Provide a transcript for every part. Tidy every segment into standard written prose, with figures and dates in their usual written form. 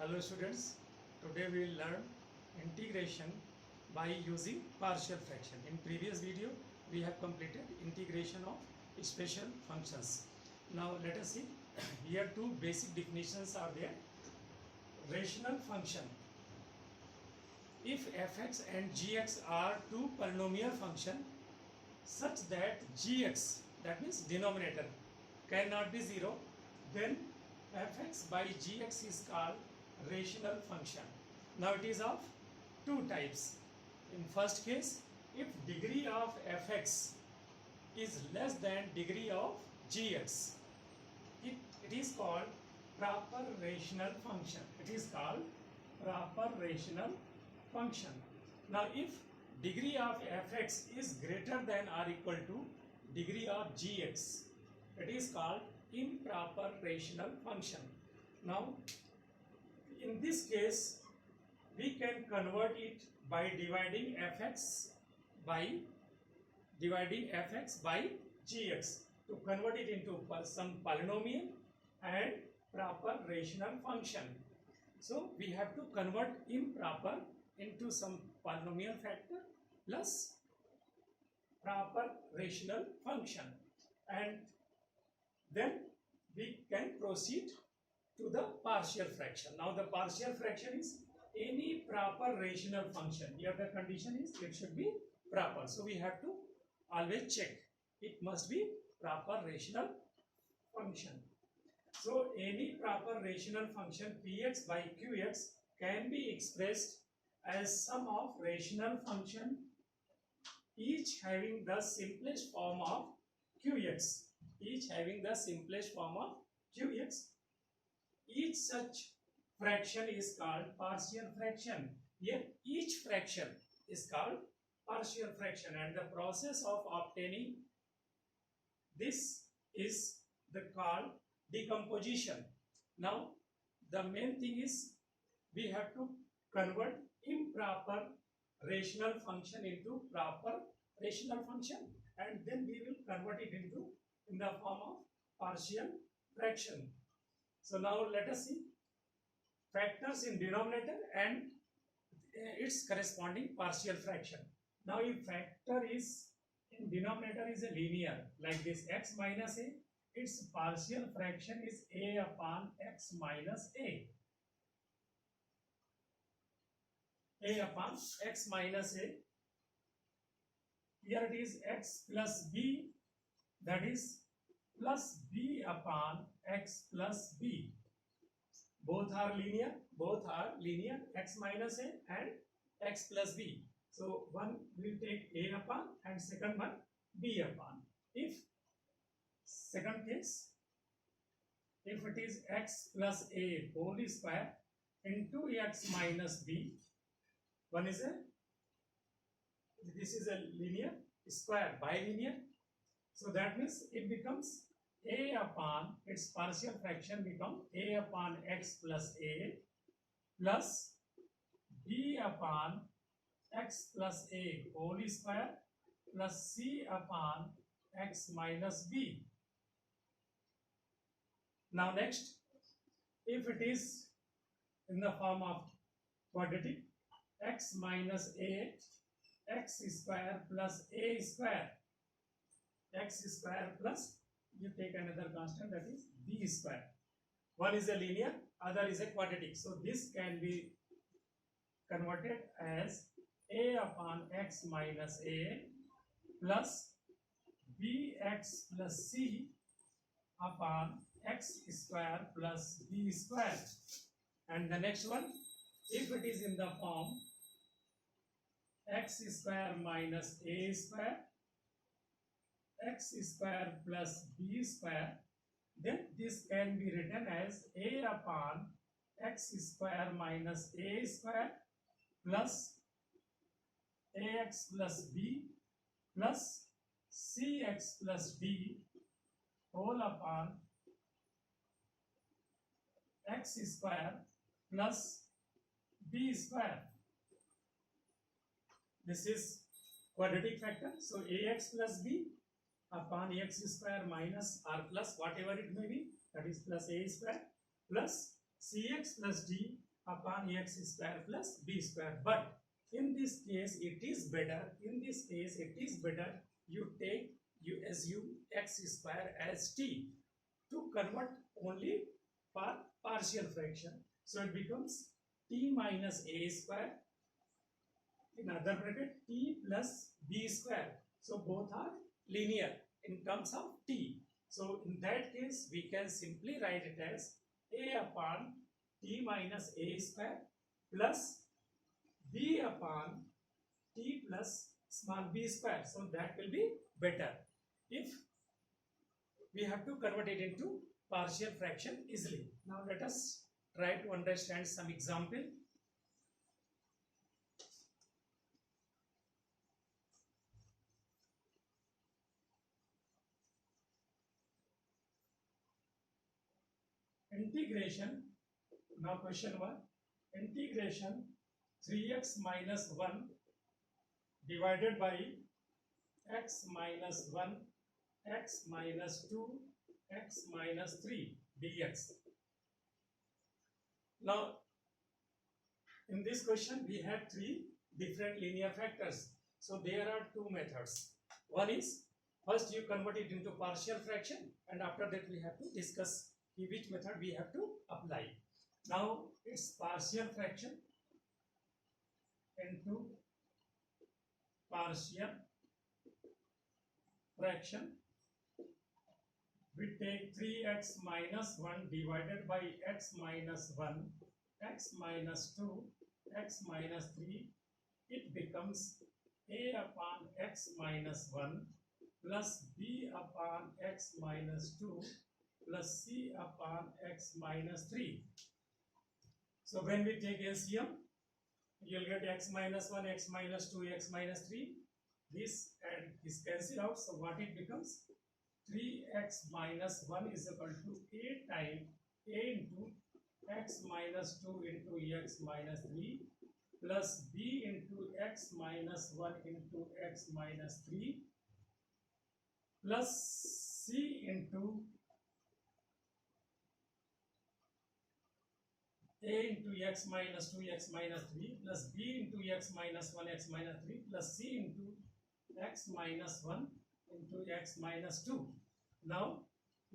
Hello students, today we will learn integration by using partial fraction. In previous video we have completed integration of special functions. Now let us see, here two basic definitions are there. Rational function. If fx and gx are two polynomial function such that gx, that means denominator, cannot be 0, then fx by gx is called rational function. Now it is of two types. In first case, if degree of fx is less than degree of gx, it is called proper rational function. It is called proper rational function. Now if degree of fx is greater than or equal to degree of gx, it is called improper rational function. Now in this case we can convert it by dividing fx by gx to convert it into some polynomial and proper rational function. So we have to convert improper into some polynomial factor plus proper rational function, and then we can proceed to the partial fraction. Now the partial fraction is any proper rational function. Here the condition is it should be proper. So we have to always check it must be proper rational function. So any proper rational function px by qx can be expressed as sum of rational function each having the simplest form of qx. Each having the simplest form of qx. Each such fraction is called partial fraction. Here each fraction is called partial fraction, and the process of obtaining this is called decomposition. Now the main thing is we have to convert improper rational function into proper rational function, and then we will convert it into in the form of partial fraction. So now let us see factors in denominator and its corresponding partial fraction. Now if factor is in denominator is a linear like this x minus a, its partial fraction is a upon x minus a. A upon x minus a. Here it is x plus b, that is plus b upon x plus b. Both are linear, x minus a and x plus b. So one will take a upon and second one b upon. If second case, if it is x plus a whole square into x minus b, one is this is a linear square bilinear, so that means it becomes a upon its partial fraction become a upon x plus a plus b upon x plus a whole square plus c upon x minus b. Now next, if it is in the form of quadratic, x minus a x square plus a square, x square plus you take another constant, that is b square. One is a linear, other is a quadratic, so this can be converted as a upon x minus a plus bx plus c upon x square plus b square. And the next one, if it is in the form x square minus a square x square plus b square, then this can be written as a upon x square minus a square plus ax plus b plus cx plus d whole upon x square plus b square. This is quadratic factor, so ax plus b upon x square minus or plus whatever it may be, that is plus a square plus cx plus d upon x square plus b square. But in this case it is better, you assume x square as t to convert only for partial fraction. So it becomes t minus a square, in other bracket t plus b square. So both are linear in terms of t. So in that case we can simply write it as a upon t minus a square plus b upon t plus small b square. So that will be better if we have to convert it into partial fraction easily. Now let us try to understand some example. Integration, now question 1, integration 3x minus 1 divided by x minus 1, x minus 2, x minus 3 dx. Now in this question we have three different linear factors. So there are two methods. One is, first you convert it into partial fraction, and after that we have to discuss which method we have to apply. Now it's partial fraction into partial fraction. We take 3x minus 1 divided by x minus 1, x minus 2, x minus 3. It becomes a upon x minus 1 plus b upon x minus 2 plus c upon x minus 3. So when we take LCM, you'll get x minus 1, x minus 2, x minus 3. This and this cancel out. So what it becomes? 3x minus 1 is equal to a times a into x minus 2 into x minus 3 plus b into x minus 1 into x minus 3 plus c into a into x minus 2 x minus 3 plus b into x minus 1 x minus 3 plus c into x minus 1 into x minus 2. Now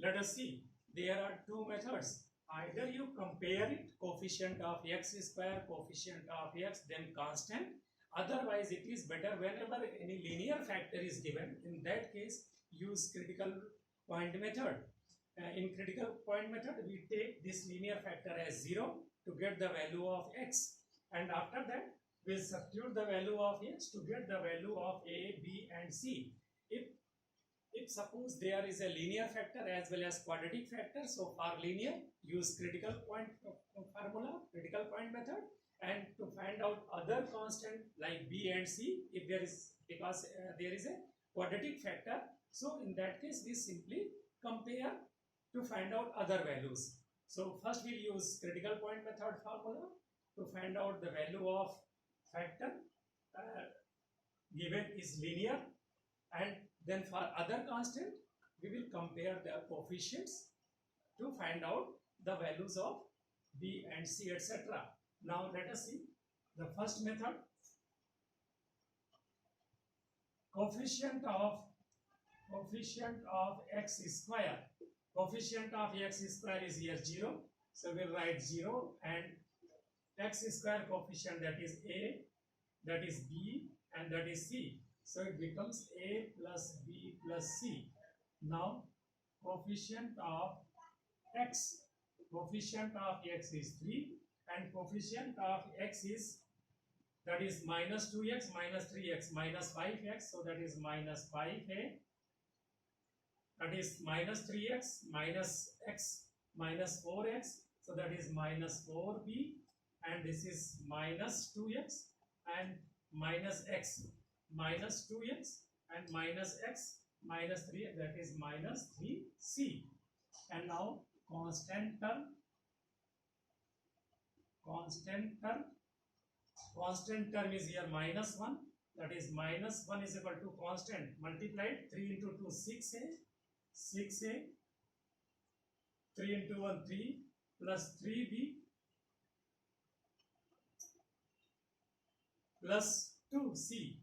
let us see, there are two methods. Either you compare it, coefficient of x square, coefficient of x, then constant. Otherwise it is better whenever any linear factor is given, in that case use critical point method. In critical point method we take this linear factor as 0 to get the value of x, and after that we will substitute the value of x to get the value of a, b and c. If suppose there is a linear factor as well as quadratic factor, so for linear use critical point formula, critical point method, and to find out other constant like b and c, if there is, because there is a quadratic factor, so in that case we simply compare to find out other values. So first we will use critical point method formula to find out the value of factor given is linear, and then for other constant we will compare the coefficients to find out the values of b and c, etc. Now let us see the first method. Coefficient of x square. Coefficient of x square is here 0. So we'll write 0, and x square coefficient, that is a, that is b, and that is c. So it becomes a plus b plus c. Now coefficient of x is 3, and coefficient of x is, that is minus 2x minus 3x minus 5x, so that is minus 5a, that is minus 3x minus x minus 4x, so that is minus 4b, and this is minus 2x and minus x minus 2x and minus x minus 3, that is minus 3c. And now constant term is here minus 1, that is minus 1 is equal to constant multiplied 3 into 2 6a, 3 into 1 3 plus 3b plus 2c.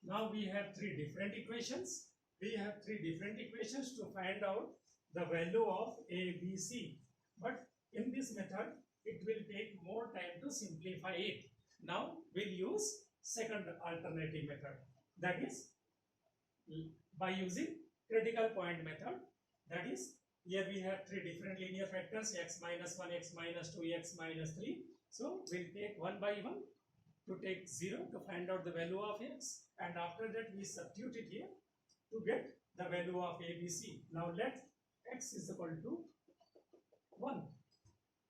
Now we have three different equations. We have three different equations to find out the value of a, b, c. But in this method, it will take more time to simplify it. Now we'll use second alternative method, that is by using critical point method. That is, here we have three different linear factors, x minus 1, x minus 2, x minus 3. So we'll take one by one to take 0 to find out the value of x, and after that we substitute it here to get the value of a, b, c. Now let x is equal to 1.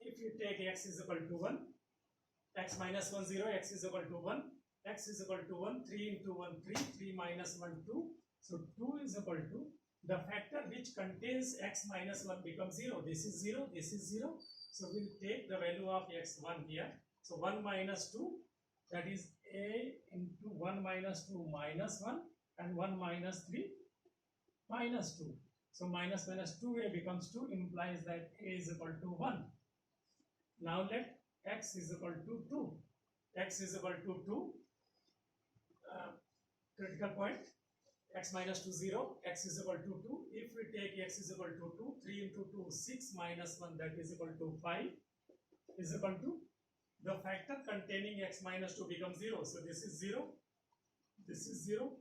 If you take x is equal to 1, x minus 1 0, x is equal to 1, x is equal to 1, 3 into 1 3, 3 minus 1 2. So 2 is equal to the factor which contains x minus 1 becomes 0. This is 0, this is 0. So we'll take the value of x 1 here. So 1 minus 2, that is a into 1 minus 2 minus 1, and 1 minus 3 minus 2. So minus 2a becomes 2, implies that a is equal to 1. Now let x is equal to 2. X is equal to 2. Critical point, x minus 2 0, x is equal to 2. If we take x is equal to 2, 3 into 2 6 minus 1, that is equal to 5, is equal to the factor containing x minus 2 becomes 0. So this is 0, this is 0,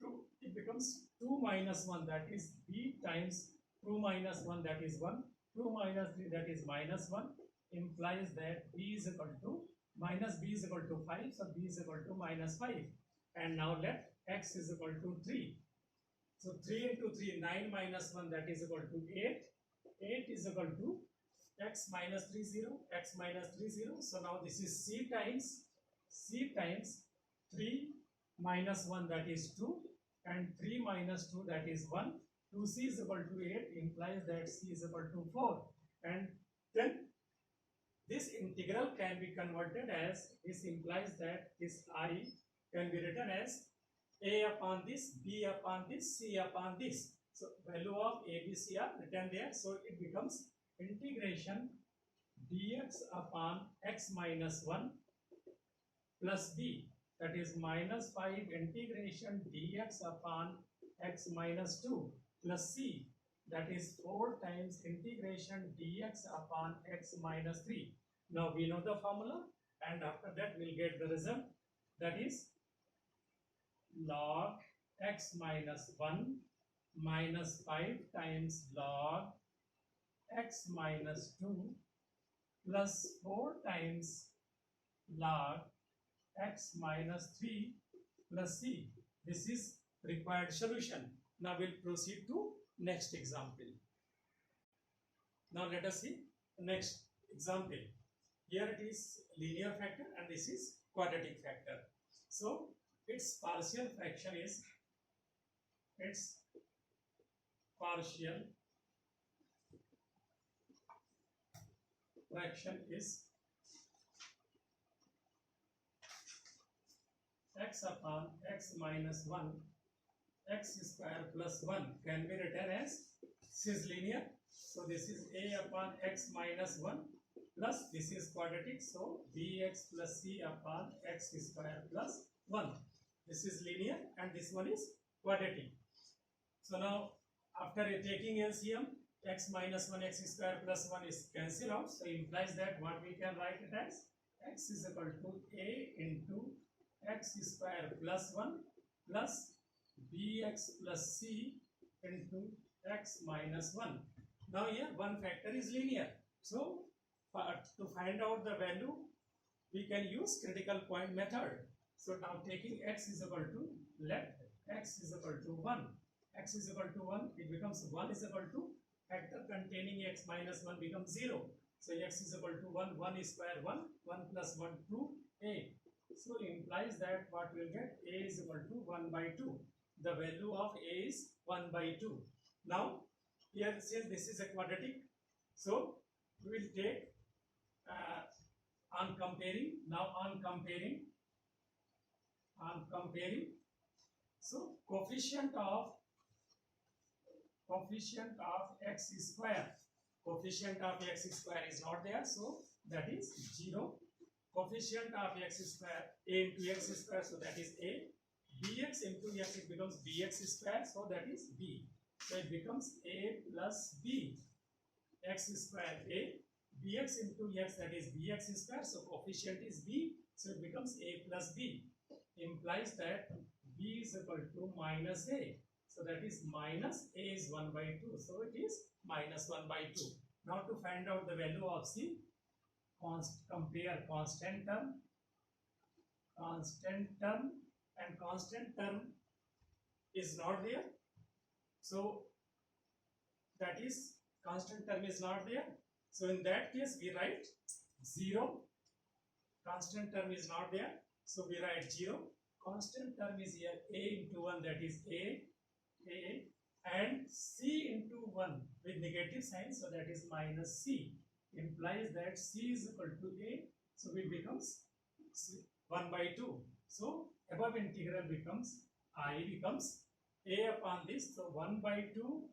2, it becomes 2 minus 1, that is b times 2 minus 1, that is 1, 2 minus 3, that is minus 1, implies that b is equal to minus b is equal to 5, so b is equal to minus 5. And now let x is equal to 3. So 3 into 3, 9 minus 1, that is equal to 8. 8 is equal to x minus 3 0, x minus 3 0. So now this is c times 3 minus 1, that is 2, and 3 minus 2, that is 1. 2c is equal to 8, implies that c is equal to 4. And then this integral can be converted as, this implies that this I can be written as a upon this, b upon this, c upon this. So value of a, b, c are written there. So it becomes integration dx upon x minus 1 plus b, that is minus 5 integration dx upon x minus 2 plus c, that is 4 times integration dx upon x minus 3. Now we know the formula, and after that we'll get the result, that is log x minus 1 minus 5 times log x minus 2 plus 4 times log x minus 3 plus c. This is required solution. Now we'll proceed to next example. Now let us see next example. Here it is linear factor and this is quadratic factor. So its partial fraction is x upon x minus 1 x square plus 1 can be written as, this is linear, so this is a upon x minus 1 plus this is quadratic, so bx plus c upon x square plus 1. This is linear and this one is quadratic. So now after taking LCM, x minus 1 x square plus 1 is cancelled out, so implies that what we can write it as, x is equal to a into x square plus 1 plus bx plus c into x minus 1. Now here one factor is linear, so to find out the value we can use critical point method. So now taking x is equal to, let x is equal to 1, x is equal to 1, it becomes 1 is equal to factor containing x minus 1 becomes 0. So x is equal to 1, 1 is square 1, 1 plus 1 2, a. So implies that what we will get, a is equal to 1 by 2. The value of a is 1 by 2. Now here since this is a quadratic, so we will take on comparing, so coefficient of x square is not there, so that is 0. coefficient of x square, a into x square, so that is a. Bx into x, it becomes bx square, so that is b. So it becomes a plus b, x square a, bx into x, that is bx square, so coefficient is b, so it becomes a plus b, implies that b is equal to minus a, so that is minus a is 1 by 2, so it is minus 1 by 2. Now to find out the value of c, compare constant term and constant term is not there, so that is constant term is not there, so in that case we write 0. Constant term is not there, so we write 0. Constant term is here a into 1, that is a, and c into 1 with negative sign, so that is minus c, implies that c is equal to a, so it becomes 1 by 2. So above integral becomes a upon this, so 1 by 2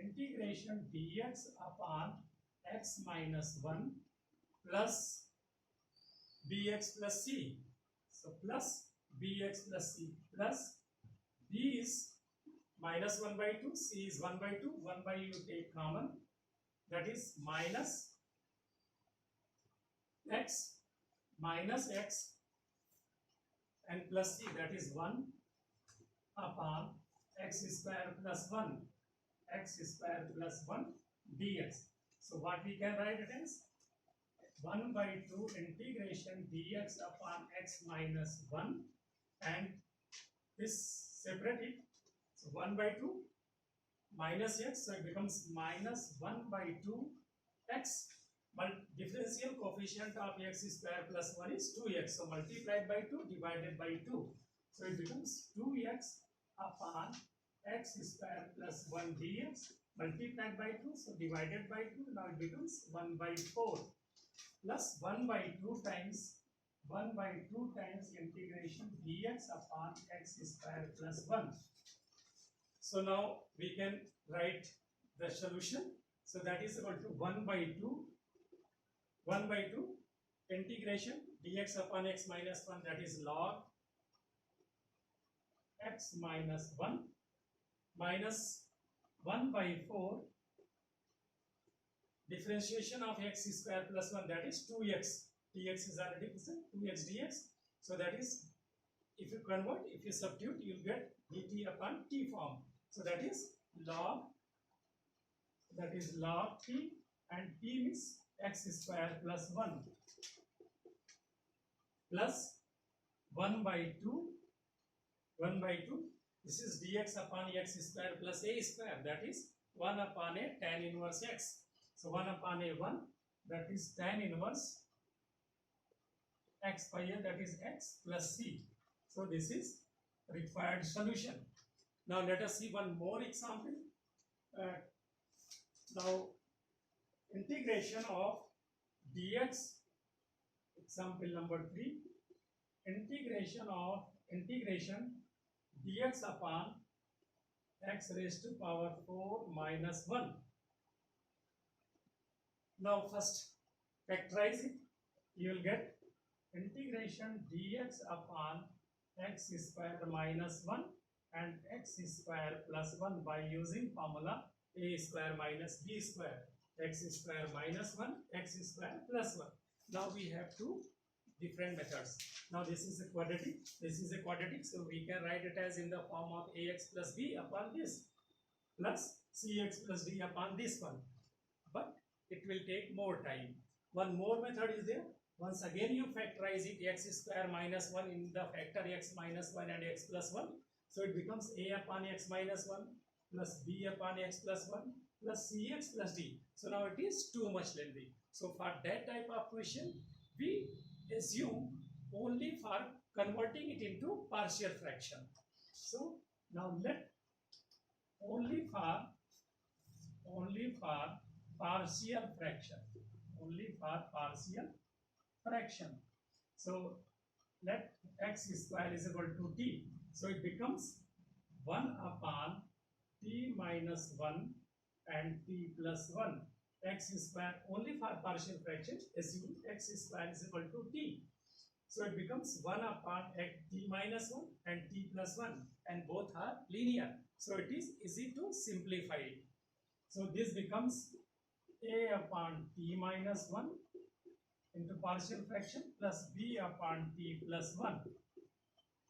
integration dx upon x minus 1 plus bx plus c, so plus bx plus c, plus b is minus 1 by 2, c is 1 by 2, 1 by you take common, that is minus x and plus c, that is 1 upon x square plus 1 dx. So what we can write it as 1 by 2 integration dx upon x minus 1, and this separate it, so 1 by 2 minus x, so it becomes minus 1 by 2 x, but differential coefficient of x square plus 1 is 2x, so multiplied by 2 divided by 2, so it becomes 2x upon x square plus 1 dx multiplied by 2, so divided by 2, now it becomes 1 by 4 plus 1 by 2 times integration dx upon x square plus 1. So now we can write the solution, so that is equal to 1 by 2 integration dx upon x minus 1, that is log x minus 1 minus 1 by 4 differentiation of x square plus 1, that is 2x, dx is already present, 2x dx, so that is, if you convert, if you substitute, you will get dt upon t form, so that is log t, and t means x square plus 1 plus 1 by 2, this is dx upon x square plus a square, that is 1 upon a tan inverse x, so 1 upon a 1, that is tan inverse x by a, that is x plus c, so this is required solution. Now let us see one more example. Now integration of dx, example number 3, integration dx upon x raised to power 4 minus 1. Now first factorize it, you will get integration dx upon x square minus 1 and x square plus 1 by using formula a square minus b square, x square minus 1, x square plus 1. Now we have two different methods. Now this is a quadratic, so we can write it as in the form of ax plus b upon this plus cx plus d upon this one, but it will take more time. One more method is there. Once again you factorize it, x square minus 1 in the factor x minus 1 and x plus 1, so it becomes a upon x minus 1 plus b upon x plus 1 plus cx plus d. So now it is too much lengthy. So for that type of question, we assume only for converting it into partial fraction. So now let only for partial fraction, so let x square is equal to t, so it becomes 1 upon t minus 1 and t plus 1, x square, only for partial fraction assume x square is equal to t, So it becomes 1 upon t minus 1 and t plus 1, and both are linear. So it is easy to simplify it. So this becomes a upon t minus 1 into partial fraction plus b upon t plus 1.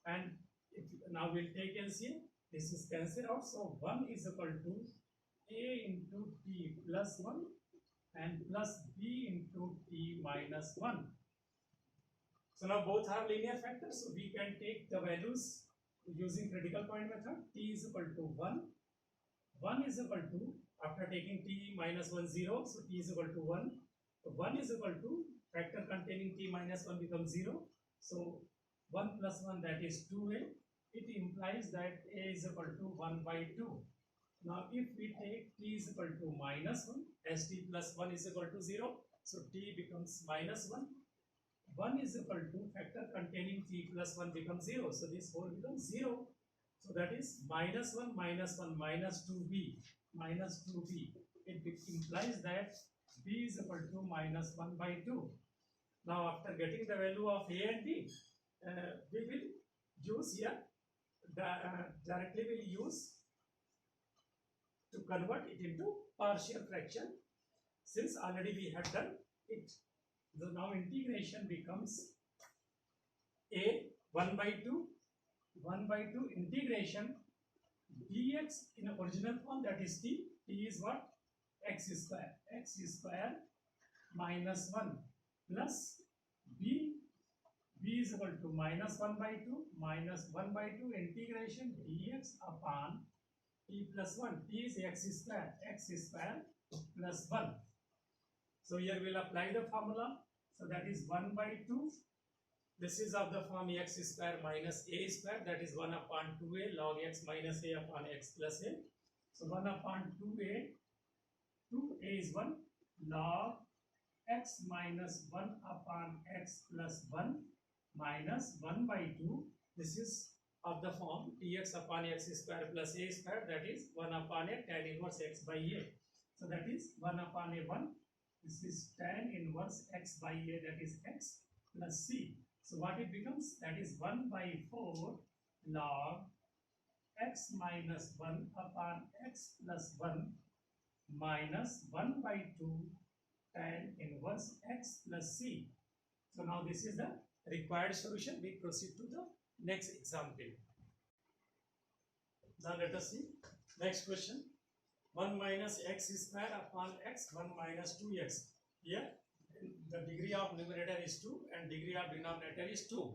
And if, now we'll take LCM. This is cancelled out. So 1 is equal to a into t plus 1 and plus b into t minus 1. So now both are linear factors. So we can take the values using critical point method. T is equal to 1. 1 is equal to, after taking t minus 1, 0. So t is equal to 1. So 1 is equal to, factor containing t minus 1 becomes 0. So 1 plus 1, that is 2a. It implies that a is equal to 1 by 2. Now if we take t is equal to minus 1, as t plus 1 is equal to 0. So t becomes minus 1. 1 is equal to, factor containing t plus 1 becomes 0. So this whole becomes 0. So that is minus 1 minus 1 minus 2b minus 2b. It implies that b is equal to minus 1 by 2. Now after getting the value of a and b, we will use here, directly will use to convert it into partial fraction, since already we have done it. So now integration becomes a 1 by 2 integration dx in original form, that is t is what? X square minus 1 plus b is equal to minus 1 by 2 minus 1 by 2 integration dx upon t plus 1. T is x square plus 1. So here we'll apply the formula. So that is 1 by 2. This is of the form x square minus a square, that is 1 upon 2a log x minus a upon x plus a. So 1 upon 2a is 1 log x minus 1 upon x plus 1 minus 1 by 2. This is of the form dx upon x square plus a square, that is 1 upon a tan inverse x by a. So that is 1 upon a 1. This is tan inverse x by a, that is x plus c. So what it becomes? That is 1 by 4 log x minus 1 upon x plus 1 minus 1 by 2 tan inverse x plus c. So now this is the required solution. We proceed to the next example. Now let us see next question. 1 minus x square upon x, 1 minus 2x. Here the degree of numerator is 2 and degree of denominator is 2.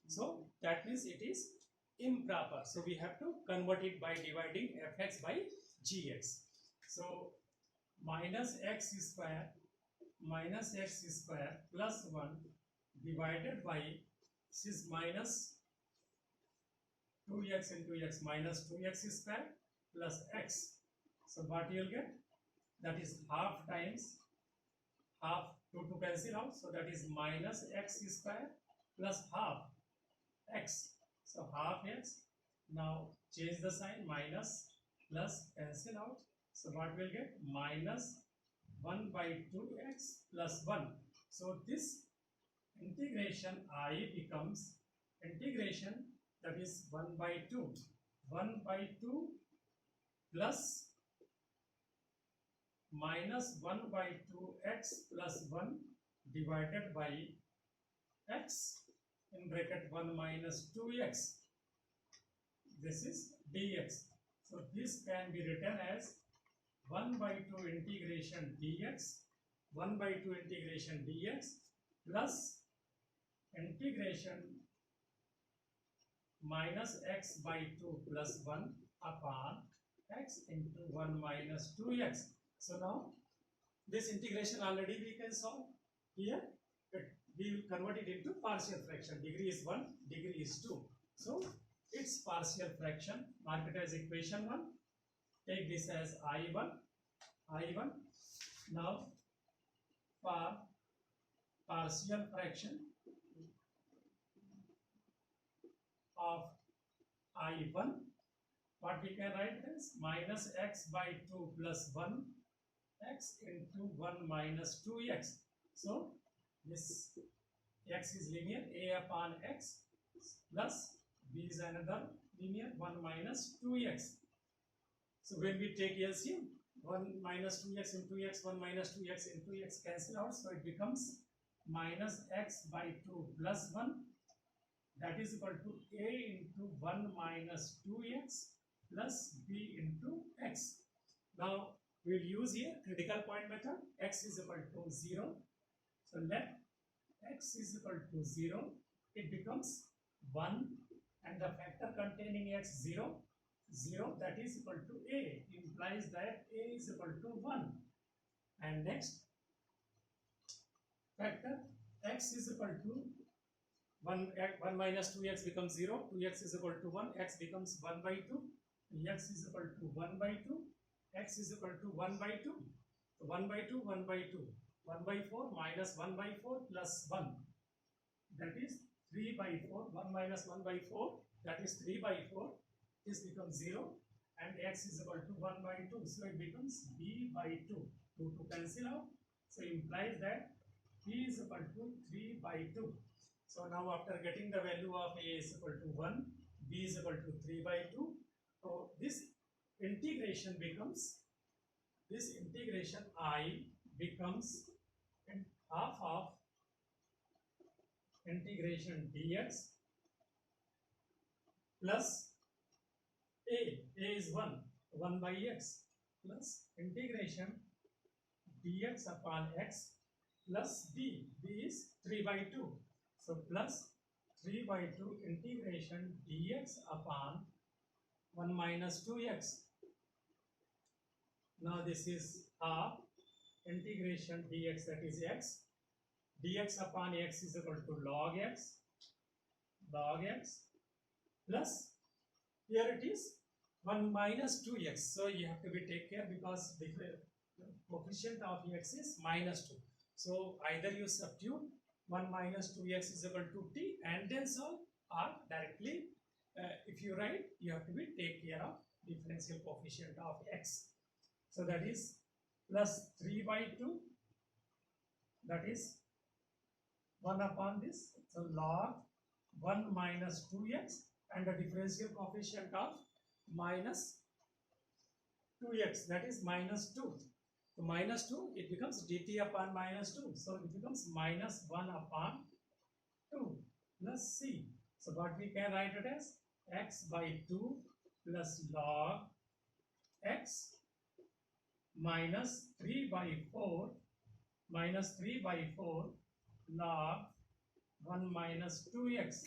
So that means it is improper. So we have to convert it by dividing fx by gx. So minus x square plus 1 divided by, this is minus 2x into x, minus 2x square plus x. So what you will get? That is half times half, 2 to cancel out. So that is minus x square plus half x. So half x. Now change the sign, minus plus cancel out. So what will get? Minus 1 by 2x plus 1. So this integration I becomes integration, that is 1 by 2. 1 by 2 plus minus 1 by 2x plus 1 divided by x in bracket 1 minus 2x. This is dx. So this can be written as 1 by 2 integration dx, 1 by 2 integration dx plus integration minus x by 2 plus 1 upon x into 1 minus 2x. So now this integration already we can solve. Here we will convert it into partial fraction. Degree is 1, degree is 2. So it's partial fraction. Mark it as equation 1. Take this as I1. Now for partial fraction of I1, what we can write is minus x by 2 plus 1 x into 1 minus 2x. So this x is linear, a upon x plus b is another linear, 1 minus 2x. So when we take LCM, 1 minus 2x into x, 1 minus 2x into x cancel out, so it becomes minus x by 2 plus 1, that is equal to a into 1 minus 2x plus b into x. Now we'll use here critical point method. X is equal to 0. So let x is equal to 0. It becomes 1 and the factor containing x 0, 0, that is equal to a, implies that a is equal to 1. And next factor x is equal to 1 minus 2x becomes 0, 2x is equal to 1, x becomes 1 by 2, x is equal to 1 by 2, x is equal to 1 by 2, so 1 by 2, 1 by 2, 1 by 4 minus 1 by 4 plus 1, that is 3 by 4, 1 minus 1 by 4, that is 3 by 4, this becomes 0, and x is equal to 1 by 2, so it becomes b by 2, 2 to cancel out, so implies that b is equal to 3 by 2. So now after getting the value of a is equal to 1, b is equal to 3 by 2, so this integration becomes, I becomes half of integration dx plus a is 1 by x, plus integration dx upon x plus b is 3 by 2. So plus 3 by 2 integration dx upon 1 minus 2x. Now this is half integration dx, that is x. Dx upon x is equal to log x plus here it is 1 minus 2x. So you have to be take care because the coefficient of x is minus 2. So either you substitute 1 minus 2x is equal to t and then solve, or directly if you write, you have to be take care of differential coefficient of x. So that is plus 3 by 2, that is 1 upon this, so log 1 minus 2x and the differential coefficient of minus 2x, that is minus 2. So minus 2, it becomes dt upon minus 2. So it becomes minus 1 upon 2 plus c. So what we can write it as x by 2 plus log x minus 3 by 4 log 1 minus 2x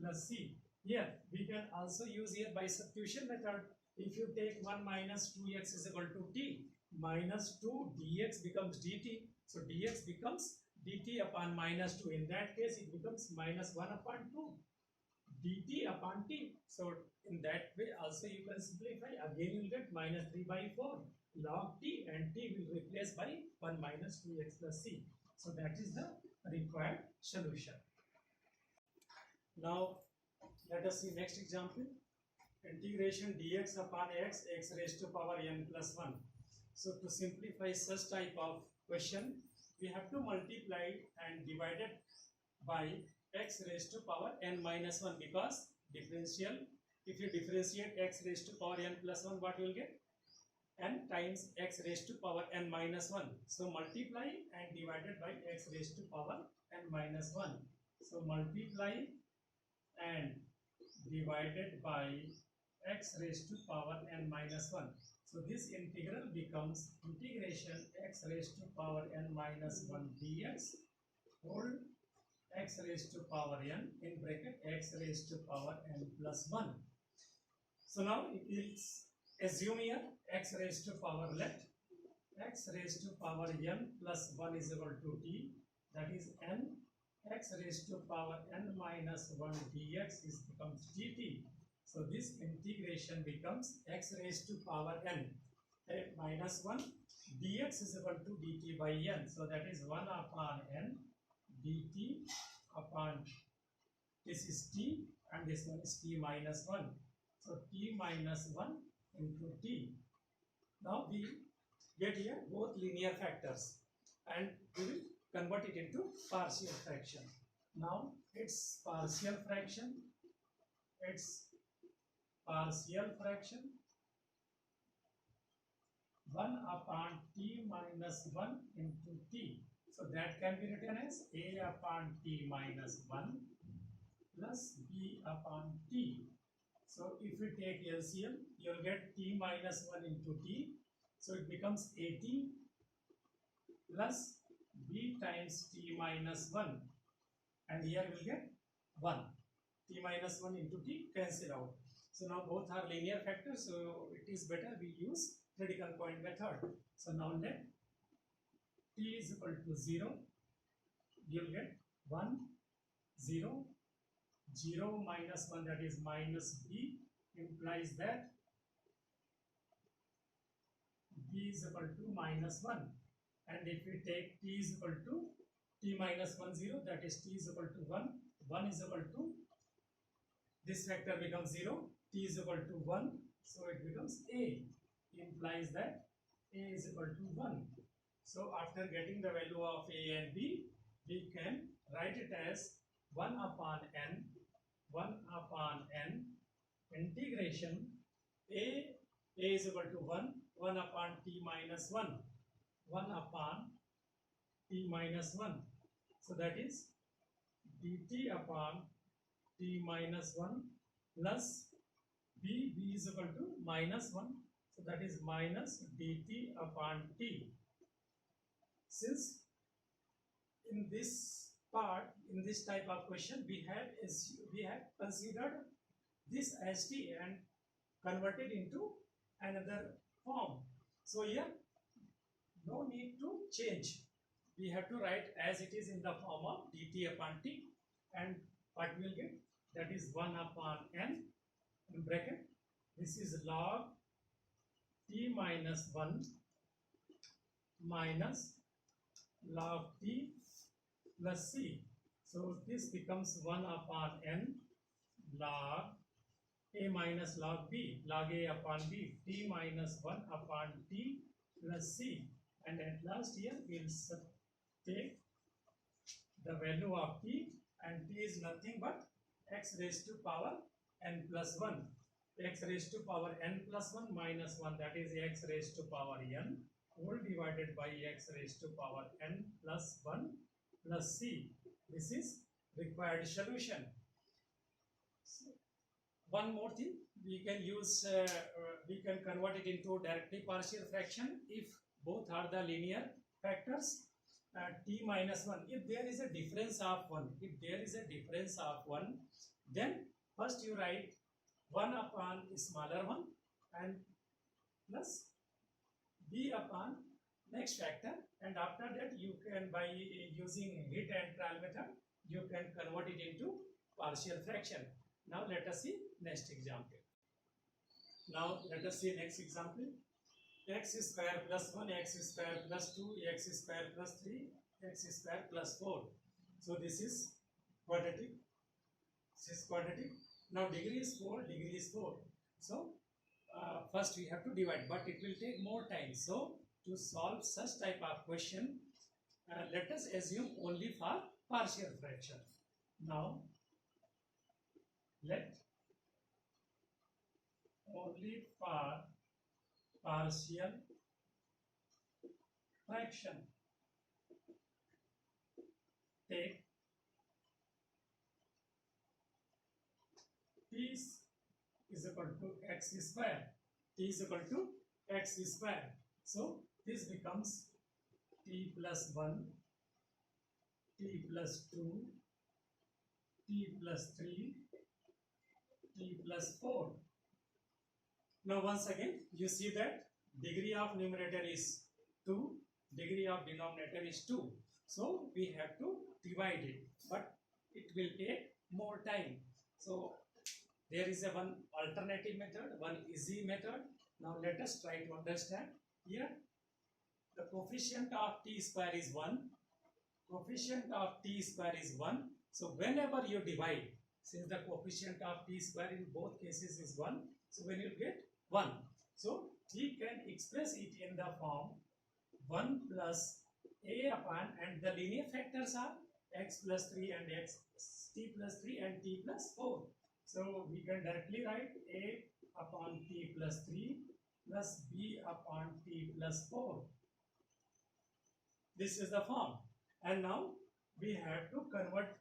plus c. Here we can also use here by substitution method. If you take 1 minus 2x is equal to t, minus 2 dx becomes dt, so dx becomes dt upon minus 2. In that case it becomes minus 1 upon 2 dt upon t. So in that way also you can simplify, again you will get minus 3 by 4 log t, and t will replace by 1 minus 2x plus c. So that is the required solution. Now let us see next example. Integration dx upon x, x raised to power n plus 1. So to simplify such type of question, we have to multiply and divide it by x raised to power n minus 1, because differential, if you differentiate x raised to power n plus 1, what you will get? N times x raised to power n minus 1. So multiply and divided by x raised to power n minus 1. So multiply and divided by x raised to power n minus 1. So this integral becomes integration x raised to power n minus 1 dx whole x raised to power n in bracket x raised to power n plus 1. So now it's assume here x raised to power, let x raised to power n plus 1 is equal to t, that is n x raised to power n minus 1 dx is becomes dt. So this integration becomes x raised to power n minus 1 dx is equal to dt by n. So that is 1 upon n dt upon, this is t and this one is t minus 1. So t minus 1 into t. Now we get here both linear factors and we will convert it into partial fraction. Now its partial fraction, its partial fraction 1 upon t minus 1 into t. So that can be written as a upon t minus 1 plus b upon t. So if we take LCM, you'll get t minus 1 into t. So it becomes at plus b times t minus 1. And here we'll get 1. T minus 1 into t cancel out. So now both are linear factors. So it is better we use critical point method. So now let t is equal to 0. You'll get 1, 0, 0 minus 1, that is minus b, implies that b is equal to minus 1. And if we take t is equal to t minus 1, 0, that is t is equal to 1. 1 is equal to, this factor becomes 0, t is equal to 1, so it becomes a, implies that a is equal to 1. So after getting the value of a and b, we can write it as 1 upon n integration a is equal to 1 upon t minus 1 upon t minus 1. So that is dt upon t minus 1 plus b is equal to minus 1. So that is minus dt upon t. Since in this part, in this type of question, we have considered this as t and converted into another form. So here no need to change. We have to write as it is in the form of dt upon t, and what we will get, that is 1 upon n in bracket. This is log t minus 1 minus log t plus c. So this becomes 1 upon n log a minus log b, log a upon b, t minus 1 upon t plus c. And at last here we will take the value of t, and t is nothing but x raised to power n plus 1. X raised to power n plus 1 minus 1, that is x raised to power n, whole divided by x raised to power n plus 1 plus c. This is required solution. So, one more thing, we can use, we can convert it into directly partial fraction if both are the linear factors. T minus 1, if there is a difference of 1, then first you write 1 upon smaller one and plus b upon next factor, and after that you can, by using hit and trial method, you can convert it into partial fraction. Now let us see next example. X square plus 1, x square plus 2, x square plus 3, x square plus 4. So this is quadratic. Now degree is 4. So first we have to divide, but it will take more time. So to solve such type of question, let us assume only for partial fraction. Now let only for partial fraction take t is equal to x square. So this becomes t plus 1, t plus 2, t plus 3, t plus 4. Now once again you see that degree of numerator is 2, degree of denominator is 2. So we have to divide it, but it will take more time. So there is a one alternative method, one easy method. Now let us try to understand. Here the coefficient of t square is 1. So whenever you divide, since the coefficient of t square in both cases is 1, so when you get 1, so we can express it in the form 1 plus a upon, and the linear factors are x plus 3 and t plus 3 and t plus 4. So we can directly write a upon t plus 3 plus b upon t plus 4. This is the form. And now we have to convert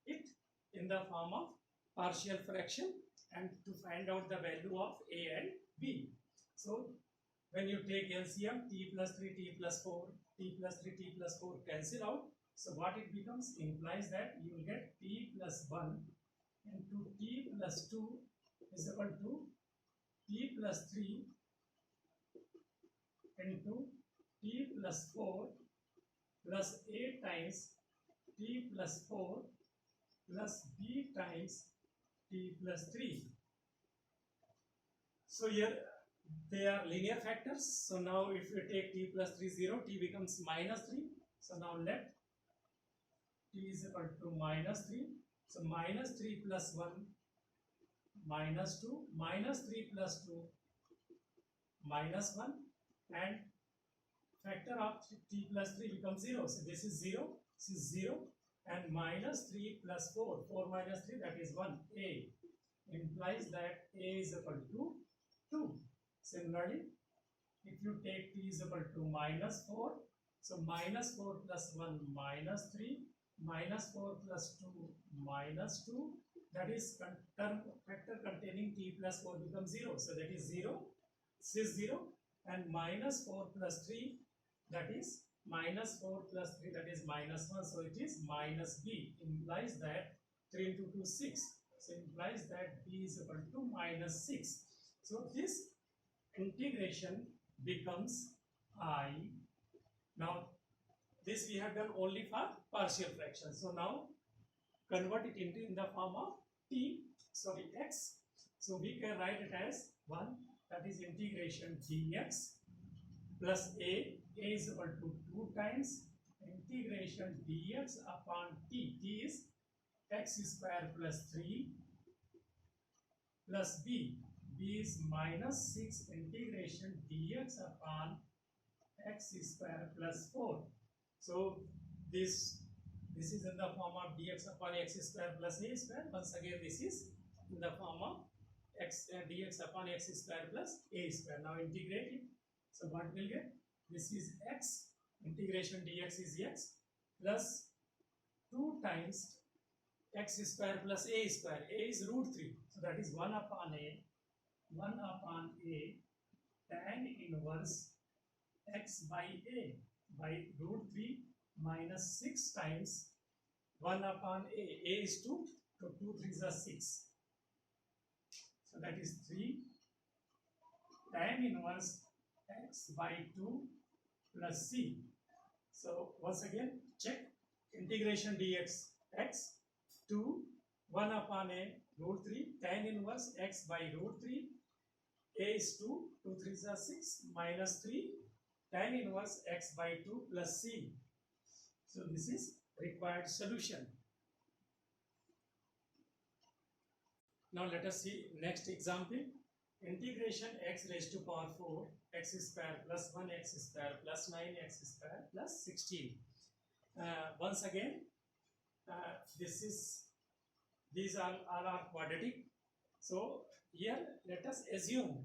it in the form of partial fraction and to find out the value of a and b. So when you take LCM, t plus 3, t plus 4, t plus 3, t plus 4 cancel out. So what it becomes implies that you will get t plus 1 into t plus 2 is equal to t plus 3 into t plus 4 plus a times t plus 4 plus b times t plus 3. So here they are linear factors. So now if you take t plus 3 0, t becomes minus 3. So now let t is equal to minus 3. So minus 3 plus 1 minus 2, minus 3 plus 2 minus 1, and factor of t plus 3 becomes 0. So this is 0, this is 0, and minus 3 plus 4, 4 minus 3, that is 1, a, implies that a is equal to 2. Similarly, if you take t is equal to minus 4, so minus 4 plus 1 minus 3, minus 4 plus 2 minus 2, that is factor containing t plus 4 becomes 0. So that is 0, this is 0, and minus 4 plus 3, that is minus 4 plus 3, that is minus 1. So it is minus b, implies that 3 into 2 6. So implies that b is equal to minus 6. So this integration becomes I. Now this we have done only for partial fraction. So now convert it into in the form of x. So we can write it as 1, that is integration dx plus a is equal to 2 times integration dx upon t is x square plus 3 plus b is minus 6 integration dx upon x square plus 4. So this is in the form of dx upon x square plus a square. Once again this is in the form of dx upon x square plus a square. Now integrate it. So what will get? This is x, integration dx is x, plus 2 times x square plus a square. A is root 3. So that is 1 upon a tan inverse x by a by root 3 minus 6 times 1 upon a. A is 2, so 2 3s are 6. So that is 3 tan inverse x by 2 plus c. So once again check integration dx x 2 1 upon a root 3 tan inverse x by root 3. A is 2, 2 3s are 6, minus 3 tan inverse x by 2 plus c. So this is required solution. Now let us see next example. Integration x raised to power 4 x square plus 1 x square plus 9 x square plus 16. Once again, these are all are quadratic. So here let us assume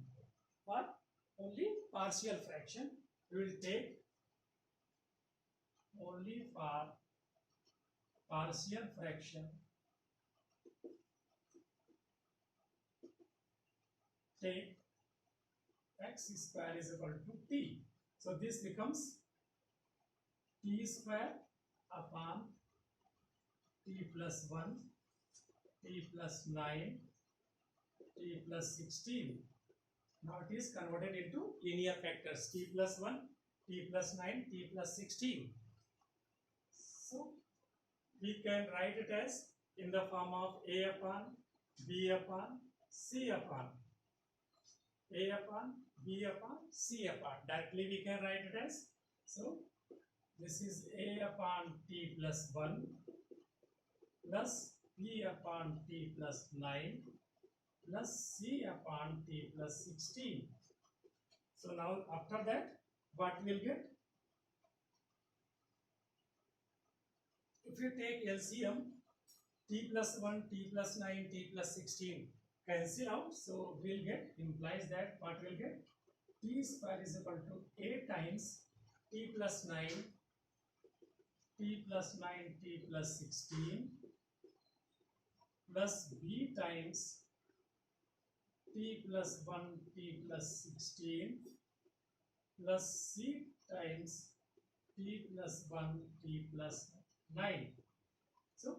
for only partial fraction we will take only for partial fraction take x square is equal to t. So this becomes t square upon t plus 1, t plus 9, t plus 16. Now it is converted into linear factors t plus 1, t plus 9, t plus 16. So we can write it as in the form of a upon b upon c upon a upon b upon c upon. Directly we can write it as, so this is a upon t plus 1 plus b upon t plus 9 plus c upon t plus 16. So now after that what we'll get? If you take LCM, t plus 1, t plus 9, t plus 16 cancel out. So we'll get, implies that what we'll get, t square is equal to a times t plus 9, t plus 9, t plus 16 plus b times t plus 1, t plus 16 plus c times t plus 1, t plus 9. So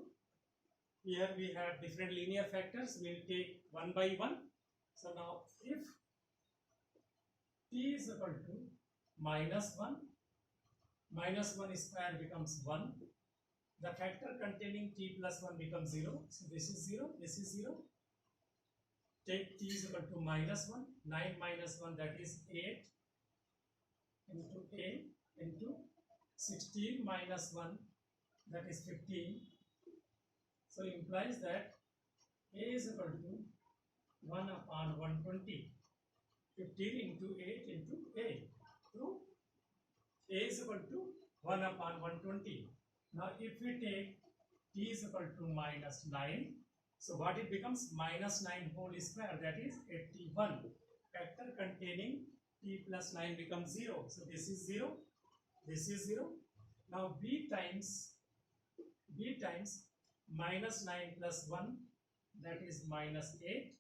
here we have different linear factors. We'll take one by one. So now if t is equal to minus 1 square becomes 1, the factor containing t plus 1 becomes 0. So this is 0, this is 0. Take t is equal to minus 1, 9 minus 1, that is 8 into a into 16 minus 1, that is 15. So implies that a is equal to 1 upon 120. 15 into 8 into a. So a is equal to 1 upon 120. Now if we take t is equal to minus 9, so what it becomes? Minus 9 whole square, that is 81. Factor containing t plus 9 becomes 0. So this is 0, this is 0. Now b times minus 9 plus 1, that is minus 8.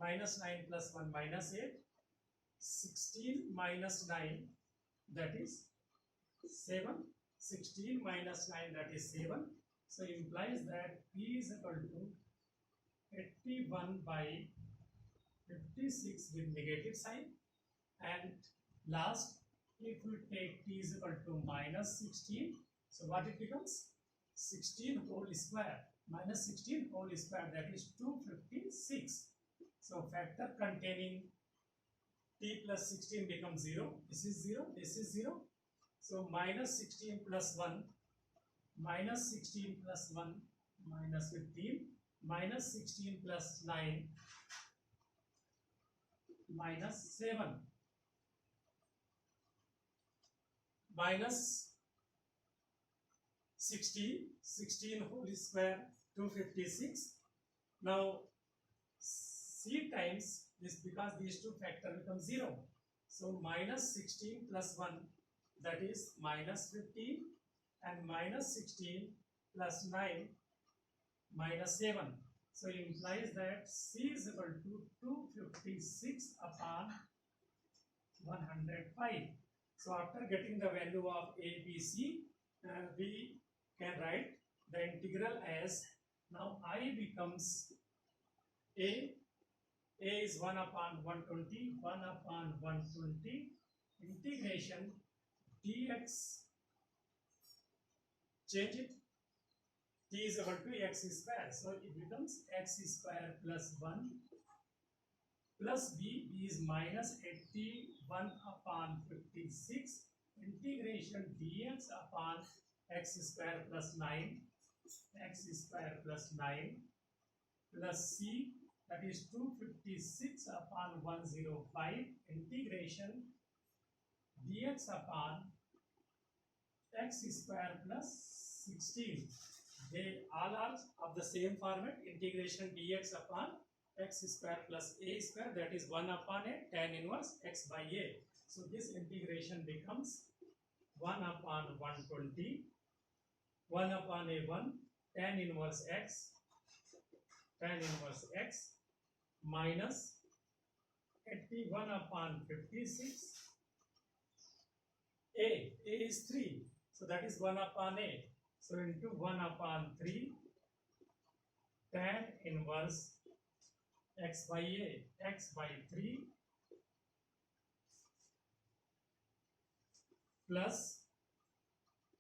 Minus 9 plus 1, minus 8. 16 minus 9, that is 7. 16 minus 9, that is 7. So implies that p is equal to 81 by 56 with negative sign. And last, if we take t is equal to minus 16, so what it becomes? 16 whole square. Minus 16 whole square, that is 256. So factor containing t plus 16 becomes 0. This is 0, this is 0. So minus 16 plus 1, minus 16 plus 1, minus 15, minus 16 plus 9, minus 7, minus 16 whole square, 256. Now c times this, because these two factors become 0. So minus 16 plus 1, that is minus 15, and minus 16 plus 9, minus 7. So it implies that c is equal to 256 upon 105. So after getting the value of a, b, c, we can write the integral as, now I becomes a is 1 upon 120, 1 upon 120, integration dx, change it, t is equal to x square. So it becomes x square plus 1 plus b is minus 81 upon 56, integration dx upon x square plus 9, x square plus 9 plus c, that is 256 upon 105, integration dx upon x square plus 16. They all are of the same format, integration dx upon x square plus a square, that is 1 upon a tan inverse x by a. So this integration becomes 1 upon 120, 1 upon a 1, tan inverse x minus 81 upon 56. A is 3, so that is 1 upon a. So into 1 upon 3 tan inverse x by a, x by 3 plus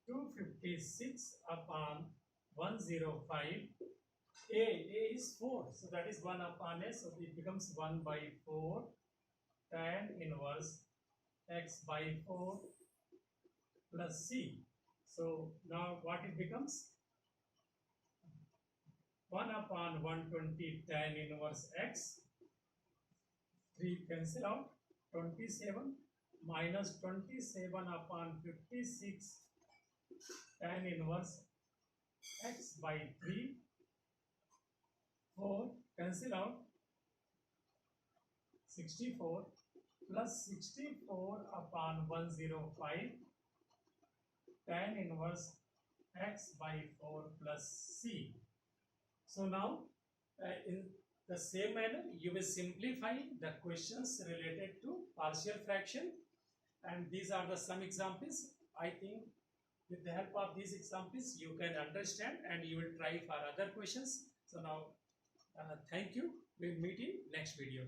256 upon 105. A is 4, so that is 1 upon a, so it becomes 1 by 4 tan inverse x by 4 plus c. So now what it becomes? 1 upon 120 tan inverse x, 3 cancel out, 27 minus 27 upon 56 tan inverse x by 3, 4, cancel out, 64 plus 64 upon 105, tan inverse x by 4 plus c. So now in the same manner you will simplify the questions related to partial fraction, and these are the some examples. I think with the help of these examples you can understand and you will try for other questions. So now thank you. We'll meet in next video.